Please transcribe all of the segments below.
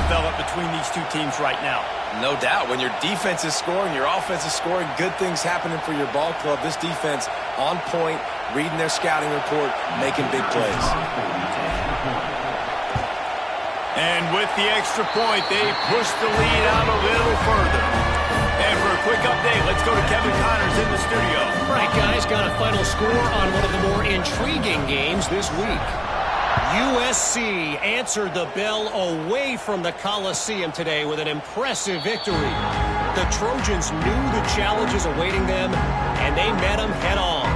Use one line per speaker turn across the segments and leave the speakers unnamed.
develop between these two teams right now.
No doubt. When your defense is scoring, your offense is scoring, good things happening for your ball club. This defense on point, reading their scouting report, making big plays.
And with the extra point, they push the lead out a little further. And for a quick update, let's go to Kevin Connors in the studio.
All right, guys, got a final score on one of the more intriguing games this week. USC answered the bell away from the Coliseum today with an impressive victory. The Trojans knew the challenges awaiting them, and they met them head-on.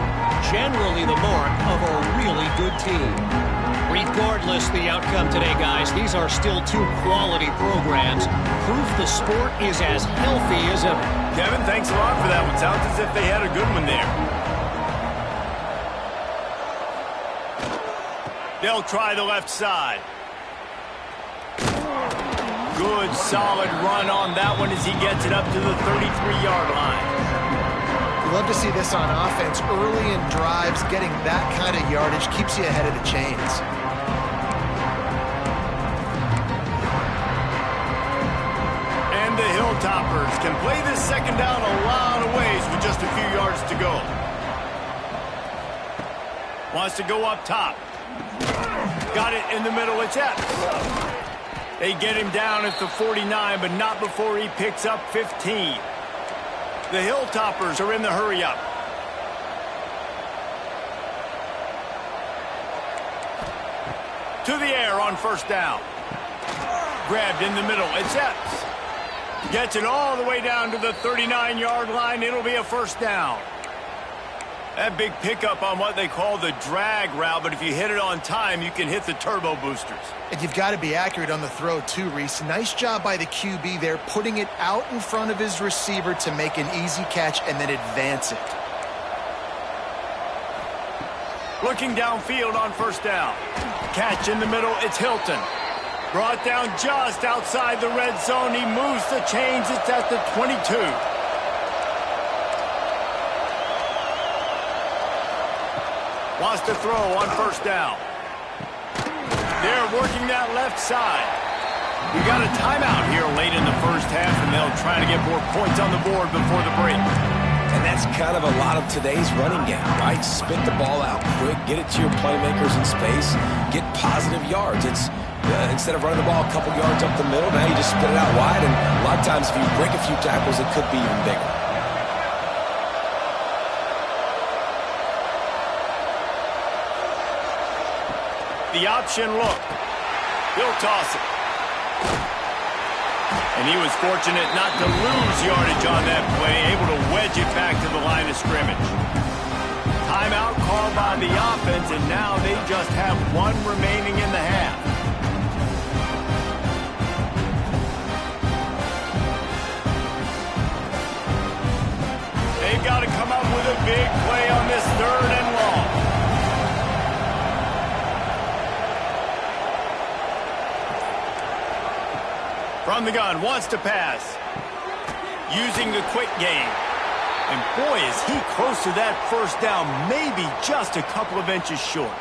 Generally the mark of a really good team. Regardless the outcome today, guys, these are still two quality programs. Proof the sport is as healthy as ever.
Kevin, thanks a lot for that one. Sounds as if they had a good one there. They'll try the left side. Good, solid run on that one as he gets it up to the 33-yard line.
Love to see this on offense. Early in drives, getting that kind of yardage keeps you ahead of the chains.
And the Hilltoppers can play this second down a lot of ways with just a few yards to go. Wants to go up top. Got it in the middle. It's Epps. They get him down at the 49, but not before he picks up 15. The Hilltoppers are in the hurry-up. To the air on first down. Grabbed in the middle. It's Epps. Gets it all the way down to the 39-yard line. It'll be a first down. That big pickup on what they call the drag route, but if you hit it on time, you can hit the turbo boosters.
And you've got to be accurate on the throw too, Reese. Nice job by the QB there, putting it out in front of his receiver to make an easy catch and then advance it.
Looking downfield on first down. Catch in the middle, it's Hilton. Brought down just outside the red zone. He moves the chains, it's at the 22. Wants to throw on first down. They're working that left side. We got a timeout here late in the first half, and they'll try to get more points on the board before the break.
And that's kind of a lot of today's running game, right? Spit the ball out quick, get it to your playmakers in space, get positive yards. It's instead of running the ball a couple yards up the middle, now you just spit it out wide, and a lot of times if you break a few tackles, it could be even bigger.
The option look. He'll toss it. And he was fortunate not to lose yardage on that play, able to wedge it back to the line of scrimmage. Timeout called by the offense, and now they just have one remaining in the half. They've got to come up with a big play on this third and long. From the gun, wants to pass. Using the quick game. And boy, is he close to that first down, maybe just a couple of inches short.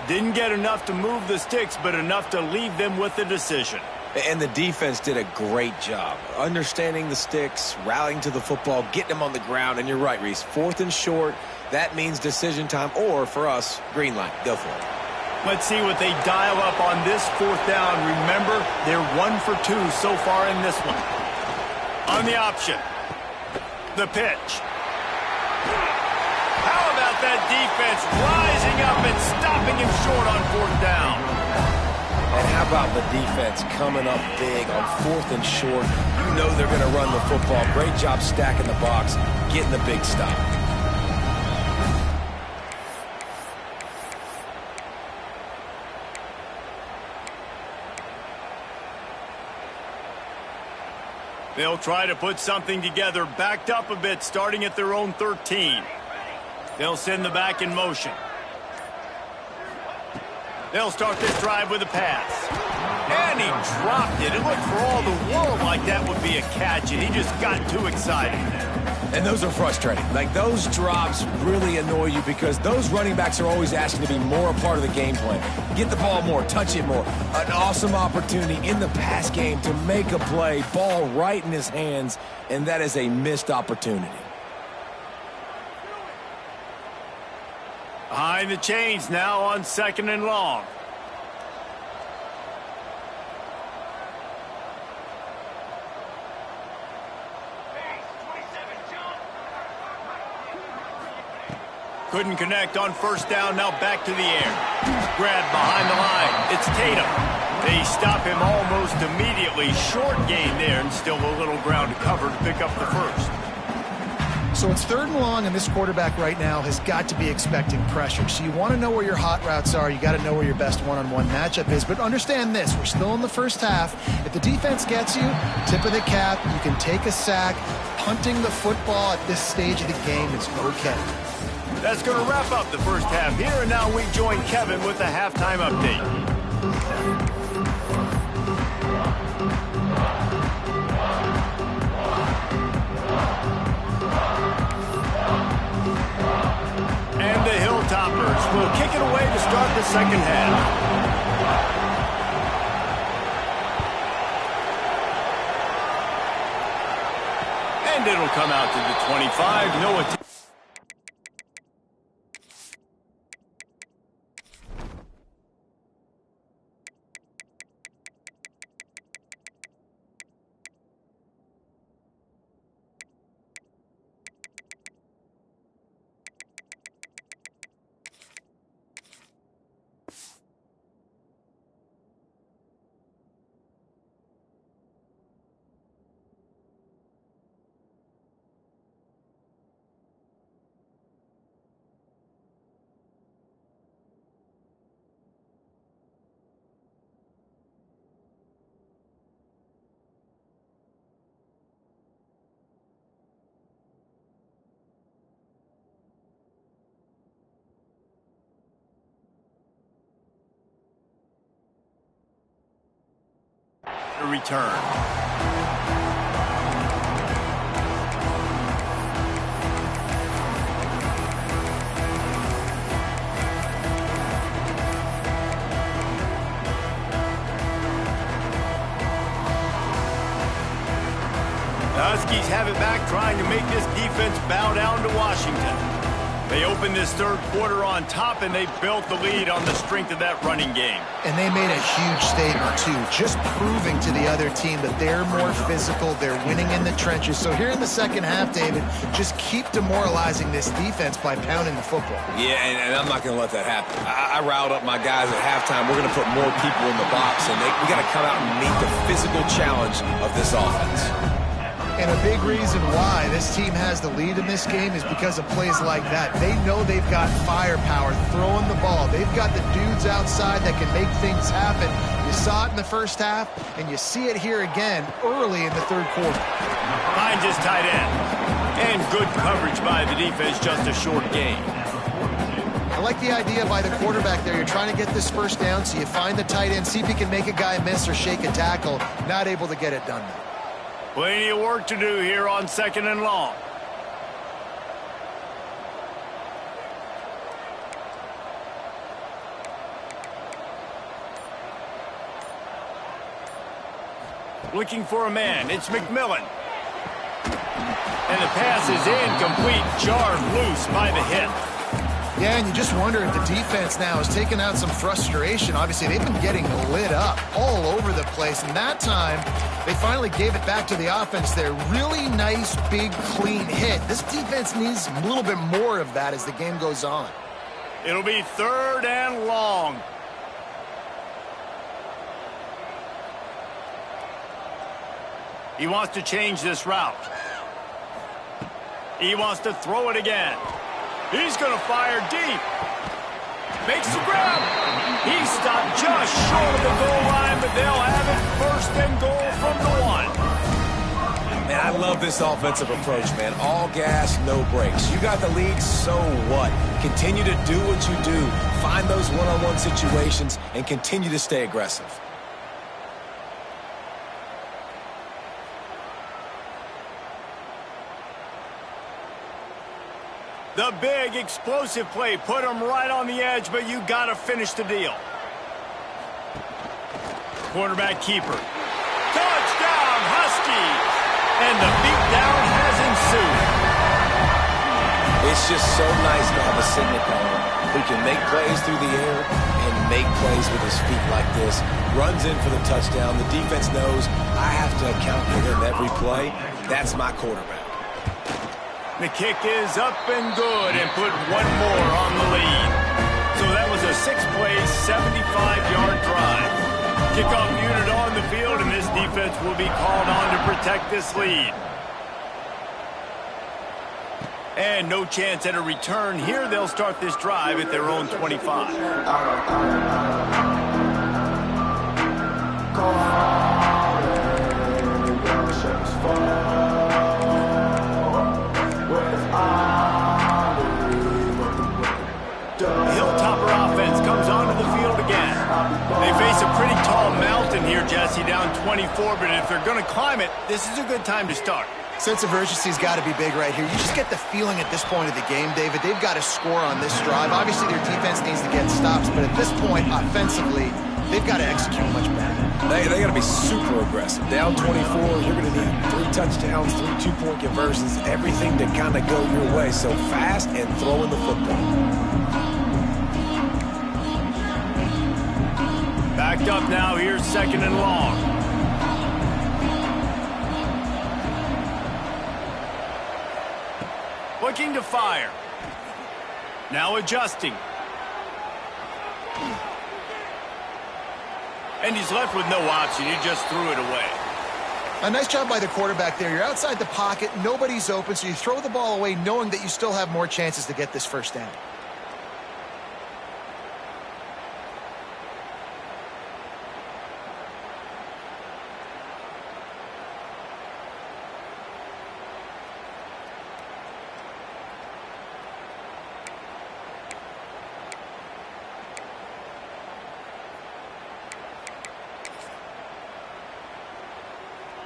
Didn't get enough to move the sticks, but enough to leave them with the decision.
And the defense did a great job. Understanding the sticks, rallying to the football, getting them on the ground. And you're right, Reese, fourth and short, that means decision time, or for us, green light. Go for it.
Let's see what they dial up on this fourth down. Remember, they're 1 for 2 so far in this one. On the option. The pitch. How about that defense rising up and stopping him short on fourth down?
And how about the defense coming up big on fourth and short? You know they're going to run the football. Great job stacking the box, getting the big stop.
They'll try to put something together, backed up a bit, starting at their own 13. They'll send the back in motion. They'll start this drive with a pass. And he dropped it. It looked for all the world like that would be a catch, and he just got too excited.
And those are frustrating. Like, those drops really annoy you because those running backs are always asking to be more a part of the game plan. Get the ball more, touch it more. An awesome opportunity in the pass game to make a play, ball right in his hands, and that is a missed opportunity.
Behind the chains now on 2nd and long. Couldn't connect on 1st down, now back to the air. Grabbed behind the line, it's Tatum. They stop him almost immediately. Short gain there, and still a little ground to cover to pick up the first.
So it's 3rd and long, and this quarterback right now has got to be expecting pressure. So you want to know where your hot routes are. You got to know where your best one-on-one matchup is. But understand this, we're still in the first half. If the defense gets you, tip of the cap, you can take a sack. Punting the football at this stage of the game is okay.
That's going to wrap up the first half here, and now we join Kevin with the halftime update. And the Hilltoppers will kick it away to start the second half. And it'll come out to the 25. No attempt. Return. The Huskies have it back, trying to make this defense bow down to Washington. They opened this 3rd quarter on top, and they built the lead on the strength of that running game.
And they made a huge statement, too, just proving to the other team that they're more physical, they're winning in the trenches. So here in the second half, David, just keep demoralizing this defense by pounding the football.
Yeah, and I'm not going to let that happen. I riled up my guys at halftime. We're going to put more people in the box, and we got to come out and meet the physical challenge of this offense.
And a big reason why this team has the lead in this game is because of plays like that. They know they've got firepower throwing the ball. They've got the dudes outside that can make things happen. You saw it in the first half, and you see it here again early in the 3rd quarter.
Behind his tight end. And good coverage by the defense, just a short gain.
I like the idea by the quarterback there. You're trying to get this first down, so you find the tight end, see if he can make a guy miss or shake a tackle. Not able to get it done though.
Plenty of work to do here on 2nd and long. Looking for a man. It's McMillan. And the pass is incomplete. Jarred loose by the hip.
Yeah, and you just wonder if the defense now has taken out some frustration. Obviously, they've been getting lit up all over the place. And that time, they finally gave it back to the offense there. Really nice, big, clean hit. This defense needs a little bit more of that as the game goes on.
It'll be 3rd and long. He wants to change this route. He wants to throw it again. He's going to fire deep. Makes the grab. He stopped just short of the goal line, but they'll have it 1st and goal from the 1.
Man, I love this offensive approach, man. All gas, no brakes. You got the lead, so what? Continue to do what you do. Find those one-on-one situations and continue to stay aggressive.
The big explosive play put him right on the edge, but you got to finish the deal. Quarterback keeper. Touchdown, Huskies! And the beatdown has ensued.
It's just so nice to have a signal caller who can make plays through the air and make plays with his feet like this. Runs in for the touchdown. The defense knows I have to account for him every play. That's my quarterback.
The kick is up and good and put one more on the lead. So that was a 6-play, 75-yard drive. Kickoff unit on the field, and this defense will be called on to protect this lead. And no chance at a return here. They'll start this drive at their own 25. The Hilltopper offense comes onto the field again. They face a pretty tall mountain here, Jesse, down 24, but if they're going to climb it, this is a good time to start.
Sense of urgency's got to be big right here. You just get the feeling at this point of the game, David, they've got to score on this drive. Obviously, their defense needs to get stops, but at this point, offensively, they've got to execute much better.
They got to be super aggressive. Down 24, you're going to need 3 touchdowns, 3 two-point conversions, everything to kind of go your way. So fast and throwing the football.
Backed up now. Here's 2nd and long. Looking to fire. Now adjusting. And he's left with no option. He just threw it away.
A nice job by the quarterback there. You're outside the pocket. Nobody's open, so you throw the ball away knowing that you still have more chances to get this first down.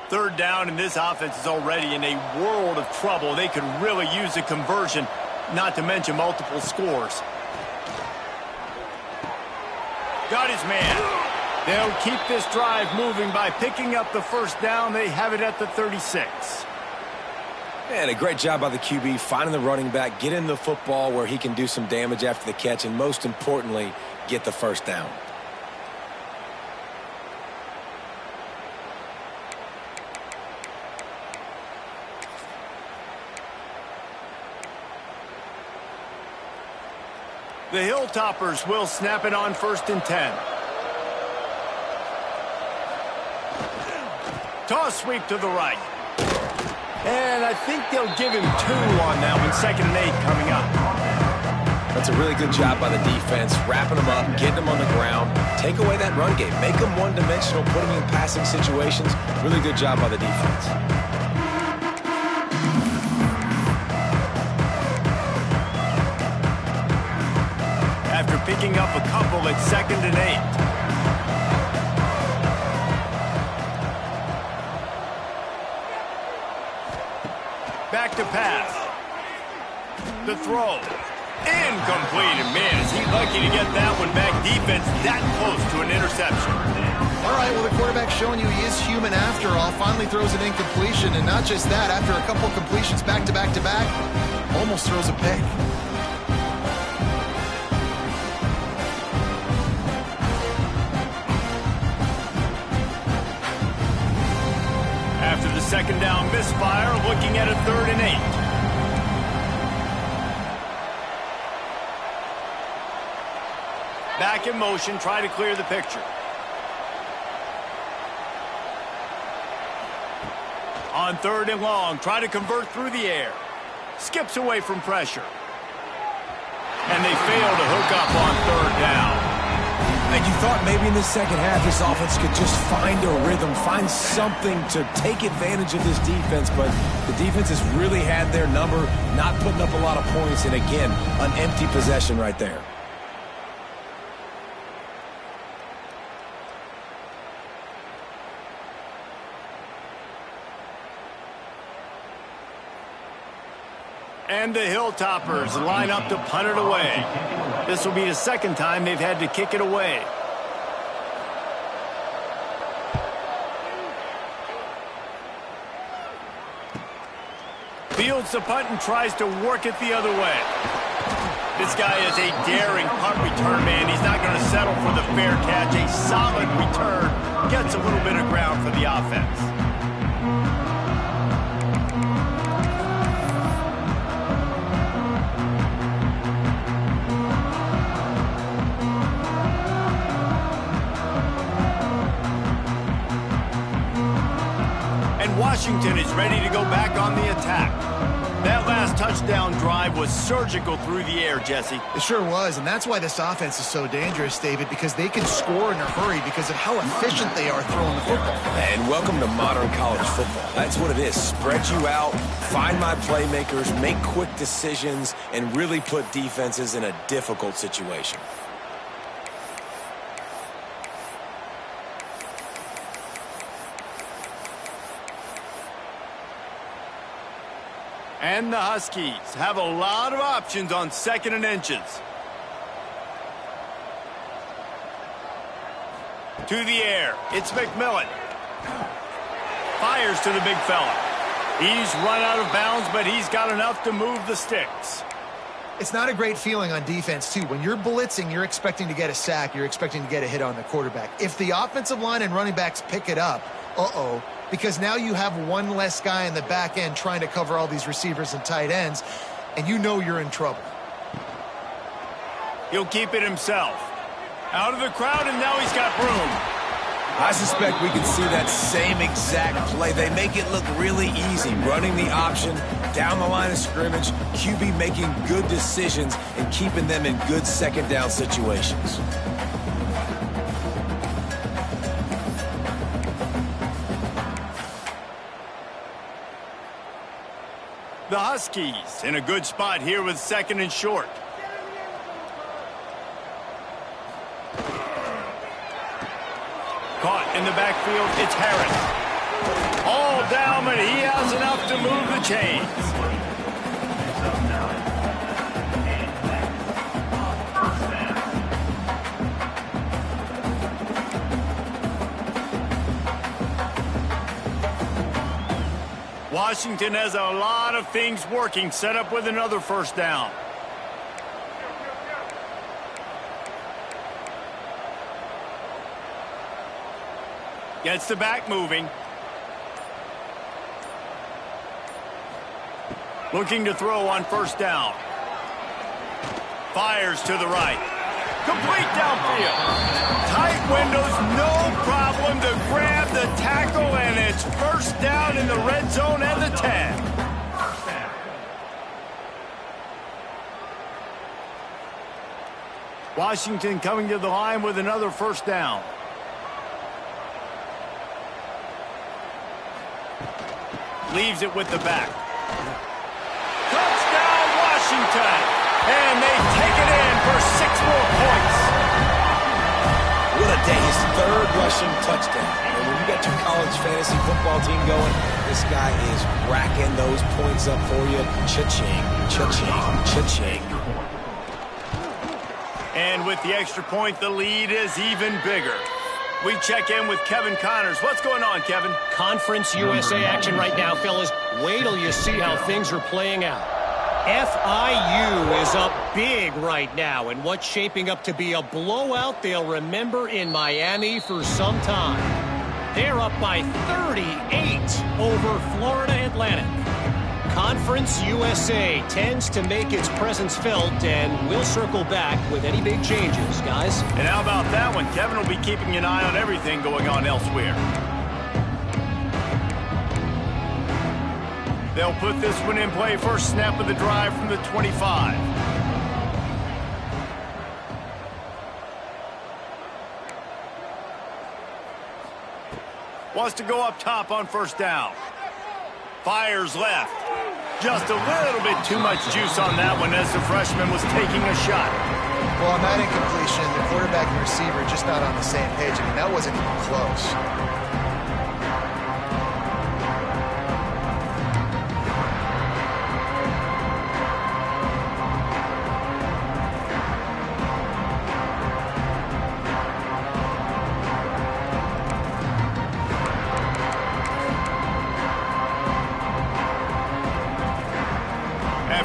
Third down, and this offense is already in a world of trouble. They could really use a conversion, not to mention multiple scores. Got his man. They'll keep this drive moving by picking up the first down. They have it at the 36.
And a great job by the QB finding the running back, getting the football where he can do some damage after the catch, and most importantly, get the first down.
The Hilltoppers will snap it on 1st and 10. Toss sweep to the right. And I think they'll give him 2 on that one. 2nd and 8 coming up.
That's a really good job by the defense, wrapping them up, getting them on the ground, take away that run game, make them one-dimensional, put them in passing situations. Really good job by the defense.
After picking up a couple at 2nd and 8. Back to pass. The throw. Incomplete. And man, is he lucky to get that one back. Defense that close to an interception.
All right, well, the quarterback's showing you he is human after all. Finally throws an incompletion, and not just that, after a couple completions back to back to back, almost throws a pick.
After the 2nd down misfire, looking at a 3rd and 8. Back in motion, try to clear the picture. On 3rd and long, try to convert through the air. Skips away from pressure. And they fail to hook up on 3rd down.
And you thought maybe in the second half this offense could just find a rhythm, find something to take advantage of this defense, but the defense has really had their number, not putting up a lot of points, and again, an empty possession right there.
And the Hilltoppers line up to punt it away. This will be the second time they've had to kick it away. Fields the punt and tries to work it the other way. This guy is a daring punt return man. He's not going to settle for the fair catch. A solid return. Gets a little bit of ground for the offense. And Washington is ready to go back on the attack. That last touchdown drive was surgical through the air, Jesse.
It sure was, and that's why this offense is so dangerous, David, because they can score in a hurry because of how efficient they are throwing the football.
And welcome to modern college football. That's what it is. Spread you out, find my playmakers, make quick decisions, and really put defenses in a difficult situation.
And the Huskies have a lot of options on 2nd and inches. To the air. It's McMillan. Fires to the big fella. He's run out of bounds, but he's got enough to move the sticks.
It's not a great feeling on defense, too. When you're blitzing, you're expecting to get a sack. You're expecting to get a hit on the quarterback. If the offensive line and running backs pick it up, because now you have one less guy in the back end trying to cover all these receivers and tight ends, and you know you're in trouble.
He'll keep it himself. Out of the crowd, and now he's got room.
I suspect we can see that same exact play. They make it look really easy, running the option, down the line of scrimmage, QB making good decisions and keeping them in good second down situations.
The Huskies in a good spot here with 2nd and short. Caught in the backfield, it's Harris. All down, but he has enough to move the chains. Washington has a lot of things working, set up with another first down. Gets the back moving. Looking to throw on first down. Fires to the right. Complete downfield. Tight windows, no problem to grab the tackle, and it's first down in the red zone at the 10. Washington coming to the line with another first down. Leaves it with the back. Touchdown, Washington! And they take it in for 6 more points.
What a day. His 3rd rushing touchdown. And when you got your college fantasy football team going, this guy is racking those points up for you. Cha-ching, cha-ching, cha-ching.
And with the extra point, the lead is even bigger. We check in with Kevin Connors. What's going on, Kevin?
Conference USA action right now, fellas. Wait till you see how things are playing out. FIU is up big right now in what's shaping up to be a blowout they'll remember in Miami for some time. They're up by 38 over Florida Atlantic. Conference USA tends to make its presence felt, and we'll circle back with any big changes, guys.
And how about that one? Kevin will be keeping an eye on everything going on elsewhere. They'll put this one in play. First snap of the drive from the 25. Wants to go up top on first down. Fires left. Just a little bit too much juice on that one as the freshman was taking a shot.
Well, on that incompletion, the quarterback and receiver just not on the same page. I mean, that wasn't even close.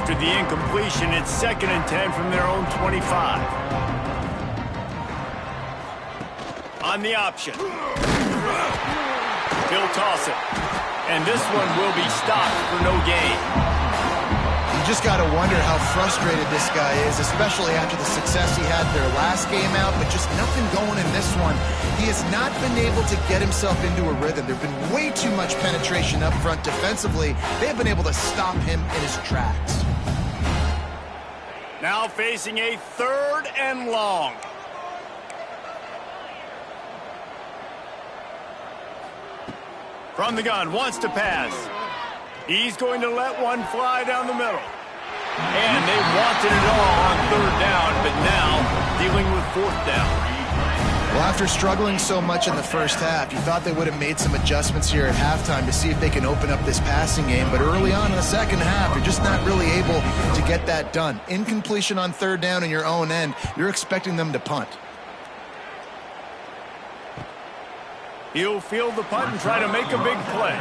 After the incompletion, it's 2nd and 10 from their own 25. On the option. He'll toss it. And this one will be stopped for no gain.
You just got to wonder how frustrated this guy is, especially after the success he had their last game out, but just nothing going in this one. He has not been able to get himself into a rhythm. There have been way too much penetration up front defensively. They have been able to stop him in his tracks.
Now facing a 3rd and long. From the gun, wants to pass. He's going to let one fly down the middle. And they wanted it all on 3rd down, but now dealing with 4th down.
Well, after struggling so much in the first half, you thought they would have made some adjustments here at halftime to see if they can open up this passing game. But early on in the second half, you're just not really able to get that done. Incompletion on 3rd down in your own end, you're expecting them to punt.
He'll field the punt and try to make a big play.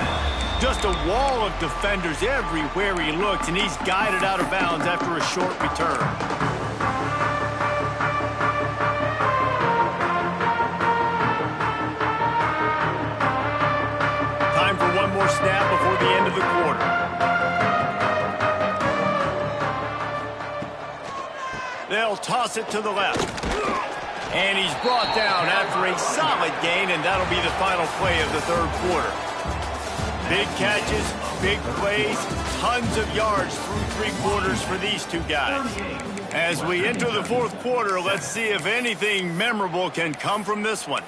Just a wall of defenders everywhere he looks, and he's guided out of bounds after a short return. Time for one more snap before the end of the quarter. They'll toss it to the left. And he's brought down after a solid gain, and that'll be the final play of the 3rd quarter. Big catches, big plays, tons of yards through 3 quarters for these two guys. As we enter the 4th quarter, let's see if anything memorable can come from this one.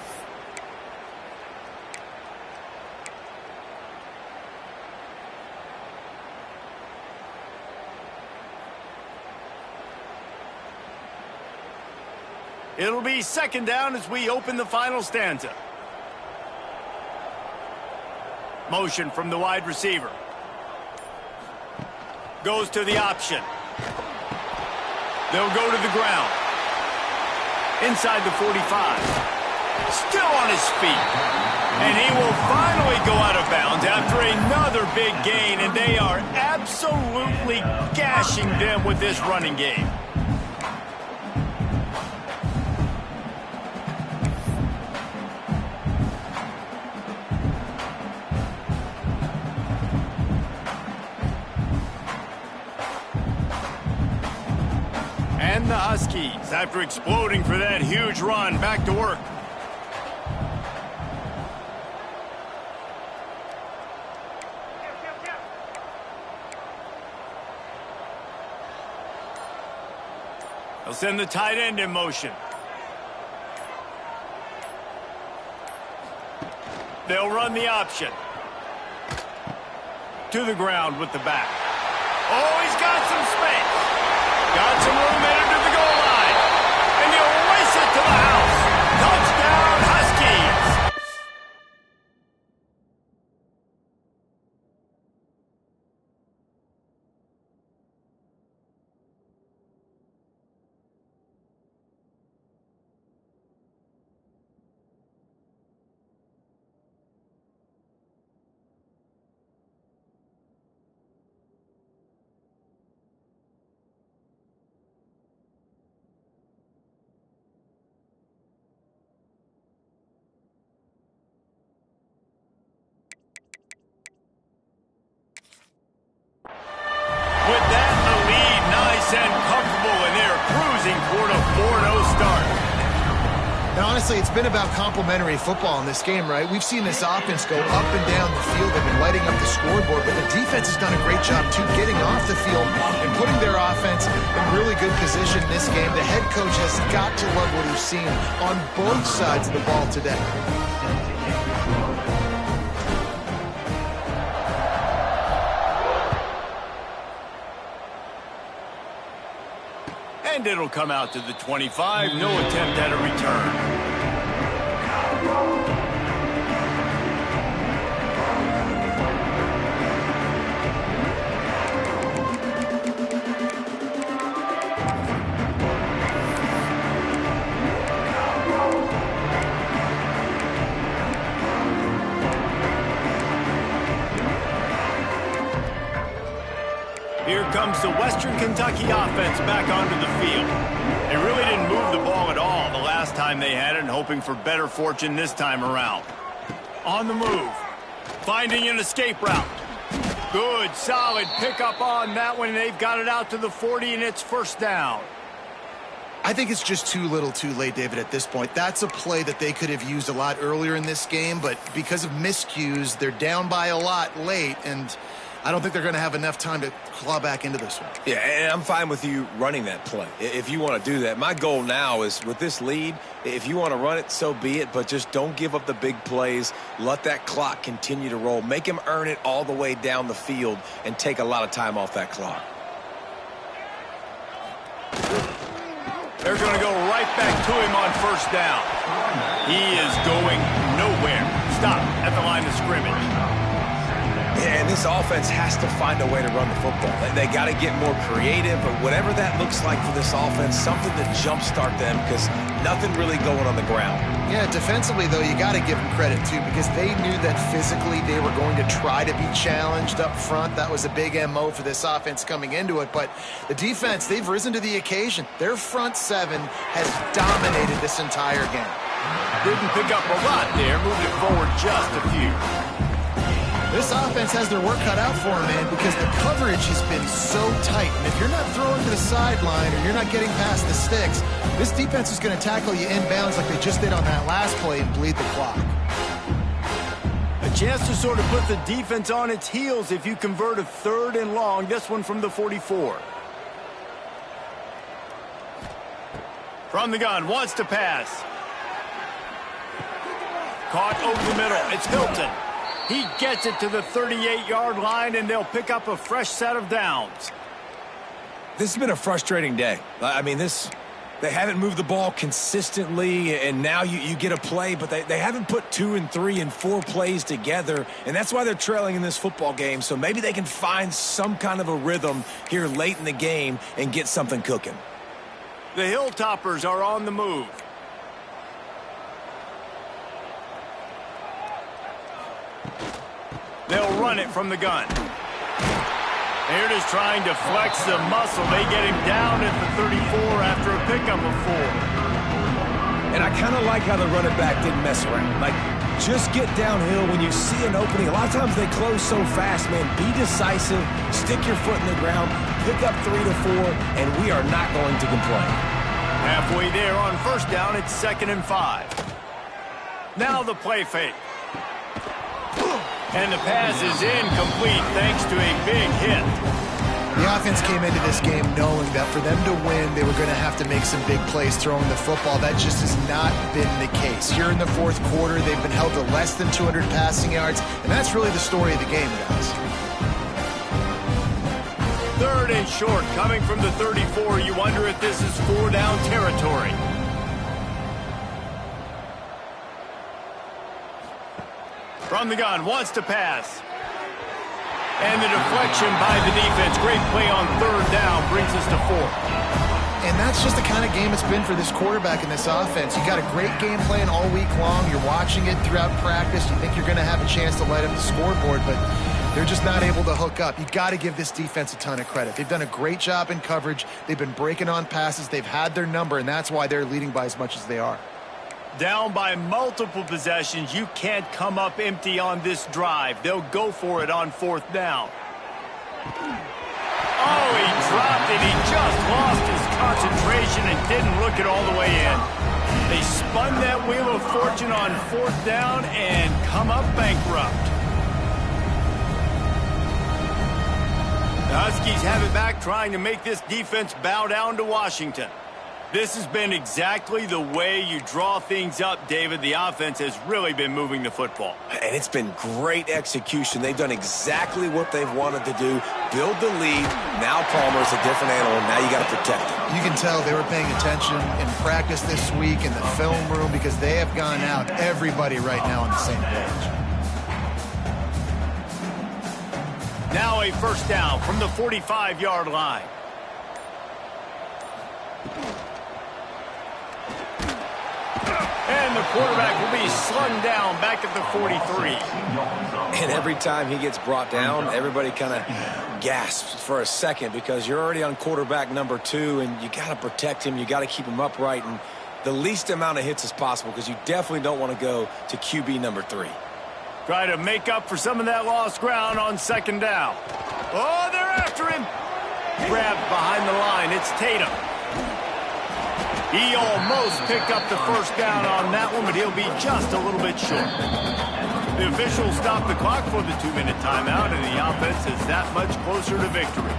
It'll be 2nd down as we open the final stanza. Motion from the wide receiver. Goes to the option. They'll go to the ground. Inside the 45. Still on his feet. And he will finally go out of bounds after another big gain, and they are absolutely gashing them with this running game. And the Huskies, after exploding for that huge run, back to work. They'll send the tight end in motion. They'll run the option. To the ground with the back. Oh, he's got some space. Got some room headed to the goal line. And he'll race it to the house. Touchdown, Huskies. With that, the lead nice and comfortable, and they're cruising toward a 4-0 start.
And honestly, it's been about complementary football in this game, right? We've seen this offense go up and down the field. They've been lighting up the scoreboard, but the defense has done a great job, too, getting off the field and putting their offense in really good position in this game. The head coach has got to love what he's seen on both sides of the ball today.
And it'll come out to the 25. No attempt at a return. Here comes the Western Kentucky offense back onto the field. They really didn't move the ball at all the last time they had it, and hoping for better fortune this time around. On the move. Finding an escape route. Good, solid pickup on that one. They've got it out to the 40, and it's first down.
I think it's just too little too late, David, at this point. That's a play that they could have used a lot earlier in this game, but because of miscues, they're down by a lot late, and I don't think they're going to have enough time to claw back into this one.
Yeah, and I'm fine with you running that play if you want to do that. My goal now is with this lead, if you want to run it, so be it, but just don't give up the big plays. Let that clock continue to roll. Make him earn it all the way down the field and take a lot of time off that clock.
They're going to go right back to him on first down. He is going nowhere. Stop at the line of scrimmage.
Yeah, and this offense has to find a way to run the football. They got to get more creative, but whatever that looks like for this offense, something to jumpstart them because nothing really going on the ground.
Yeah, defensively, though, you got to give them credit, too, because they knew that physically they were going to try to be challenged up front. That was a big MO for this offense coming into it, but the defense, they've risen to the occasion. Their front seven has dominated this entire game.
Didn't pick up a lot there, moved it forward just a few.
This offense has their work cut out for them, man, because the coverage has been so tight. And if you're not throwing to the sideline or you're not getting past the sticks, this defense is going to tackle you inbounds like they just did on that last play and bleed the clock.
A chance to sort of put the defense on its heels if you convert a 3rd and long. This one from the 44. From the gun, wants to pass. Caught over the middle. It's Hilton. He gets it to the 38-yard line, and they'll pick up a fresh set of downs.
This has been a frustrating day. I mean, they haven't moved the ball consistently, and now you get a play, but they haven't put 2 and 3 and 4 plays together, and that's why they're trailing in this football game. So maybe they can find some kind of a rhythm here late in the game and get something cooking.
The Hilltoppers are on the move. They'll run it from the gun. They're just trying to flex the muscle. They get him down at the 34 after a pickup of 4.
And I kind of like how the running back didn't mess around. Like, just get downhill when you see an opening. A lot of times they close so fast, man. Be decisive, stick your foot in the ground, pick up 3 to 4, and we are not going to complain.
Halfway there on first down, it's 2nd and 5. Now the play fake. And the pass is incomplete thanks to a big hit.
The offense came into this game knowing that for them to win, they were going to have to make some big plays throwing the football. That just has not been the case. Here in the 4th quarter, they've been held to less than 200 passing yards, and that's really the story of the game, guys.
3rd and short, coming from the 34. You wonder if this is 4-down territory. From the gun, wants to pass. And the deflection by the defense. Great play on 3rd down, brings us to 4th.
And that's just the kind of game it's been for this quarterback in this offense. You got a great game plan all week long. You're watching it throughout practice. You think you're going to have a chance to light up the scoreboard, but they're just not able to hook up. You got to give this defense a ton of credit. They've done a great job in coverage. They've been breaking on passes. They've had their number, and that's why they're leading by as much as they are.
Down by multiple possessions. You can't come up empty on this drive. They'll go for it on 4th down. Oh, he dropped it. He just lost his concentration and didn't look it all the way in. They spun that wheel of fortune on 4th down and come up bankrupt. The Huskies have it back, trying to make this defense bow down to Washington. This has been exactly the way you draw things up, David. The offense has really been moving the football.
And it's been great execution. They've done exactly what they've wanted to do. Build the lead. Now Palmer's a different animal. Now you got to protect him.
You can tell they were paying attention in practice this week in the film room because they have gone out, everybody right now on the same page.
Now a first down from the 45-yard line. And the quarterback will be slung down back at the 43.
And every time he gets brought down, everybody kind of gasps for a second because you're already on quarterback number 2, and you got to protect him. You got to keep him upright and the least amount of hits as possible because you definitely don't want to go to QB number 3.
Try to make up for some of that lost ground on second down. Oh, they're after him. Grabbed behind the line. It's Tatum. He almost picked up the first down on that one, but he'll be just a little bit short. The officials stopped the clock for the 2-minute timeout, and the offense is that much closer to victory.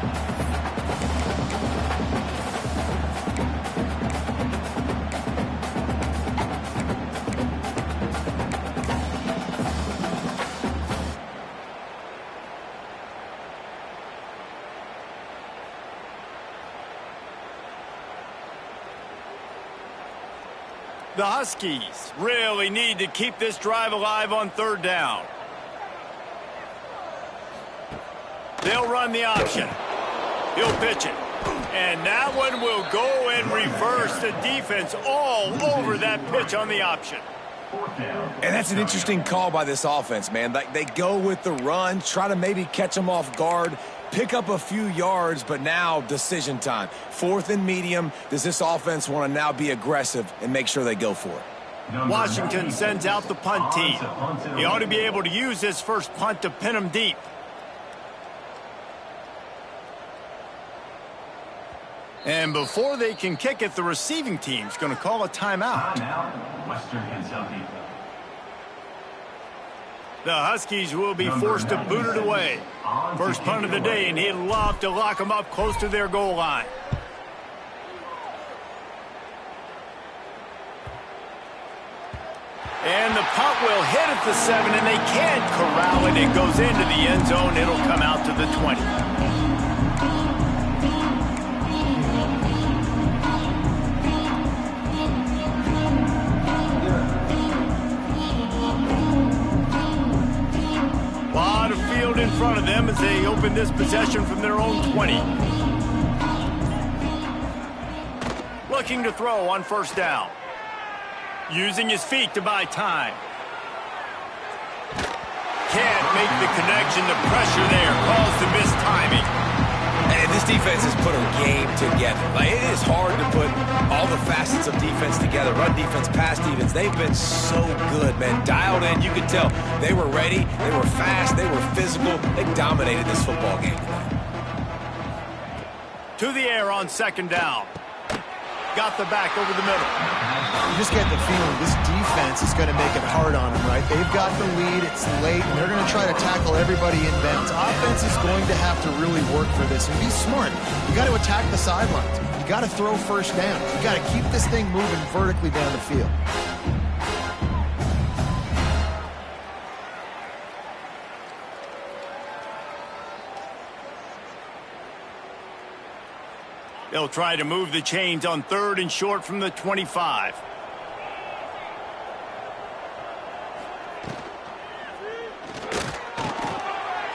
The Huskies really need to keep this drive alive on third down. They'll run the option. He'll pitch it. And that one will go and reverse the defense all over that pitch on the option.
And that's an interesting call by this offense, man. Like, they go with the run, try to maybe catch them off guard, pick up a few yards, but now decision time. 4th and medium. Does this offense want to now be aggressive and make sure they go for it?
Washington sends out the punt team. He ought to be able to use this first punt to pin them deep. And before they can kick it, the receiving team's going to call a timeout. The Huskies will be forced to boot it away. First punt of the day, and he'd love to lock them up close to their goal line. And the punt will hit at the 7, and they can't corral it. It goes into the end zone. It'll come out to the 20. Lot of field in front of them as they open this possession from their own 20. Looking to throw on first down. Using his feet to buy time. Can't make the connection. The pressure there caused the missed timing.
And this defense has put a game together. Like, it is hard to put all the facets of defense together. Run defense, pass defense. They've been so good, man. Dialed in. You could tell they were ready. They were fast. They were physical. They dominated this football game tonight.
To the air on second down. Got the back over the middle.
You just get the feeling this defense is going to make it hard on them, right? They've got the lead. It's late, and they're going to try to tackle everybody inbounds. Offense is going to have to really work for this and be smart. You got to attack the sidelines. You got to throw first down. You got to keep this thing moving vertically down the field.
They'll try to move the chains on third and short from the 25.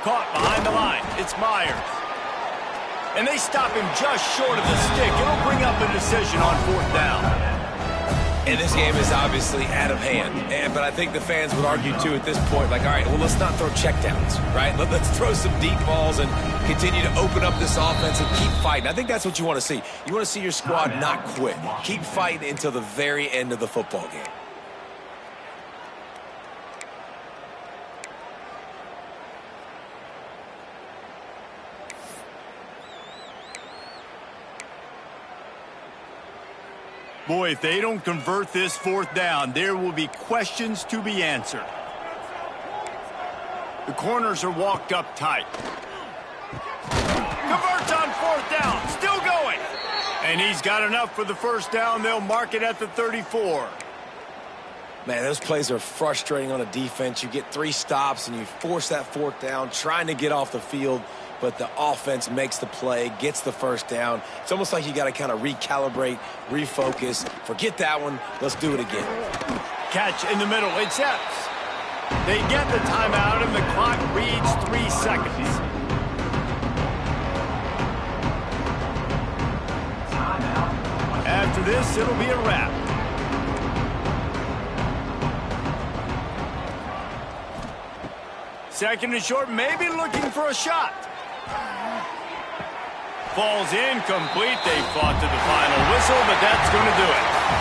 Caught behind the line. It's Myers. And they stop him just short of the stick. It'll bring up a decision on fourth down.
And this game is obviously out of hand. But I think the fans would argue, too, at this point, like, all right, well, let's not throw checkdowns, right? Let's throw some deep balls and continue to open up this offense and keep fighting. I think that's what you want to see. You want to see your squad not quit. Keep fighting until the very end of the football game.
Boy, if they don't convert this fourth down, there will be questions to be answered. The corners are walked up tight. Converts on fourth down. Still going. And he's got enough for the first down. They'll mark it at the 34.
Man, those plays are frustrating on a defense. You get 3 stops and you force that fourth down, trying to get off the field. But the offense makes the play, gets the first down. It's almost like you got to kind of recalibrate, refocus. Forget that one. Let's do it again.
Catch in the middle. It's Epps. They get the timeout, and the clock reads 3 seconds. After this, it'll be a wrap. Second and short, maybe looking for a shot. Falls incomplete. They fought to the final whistle, but that's going to do it.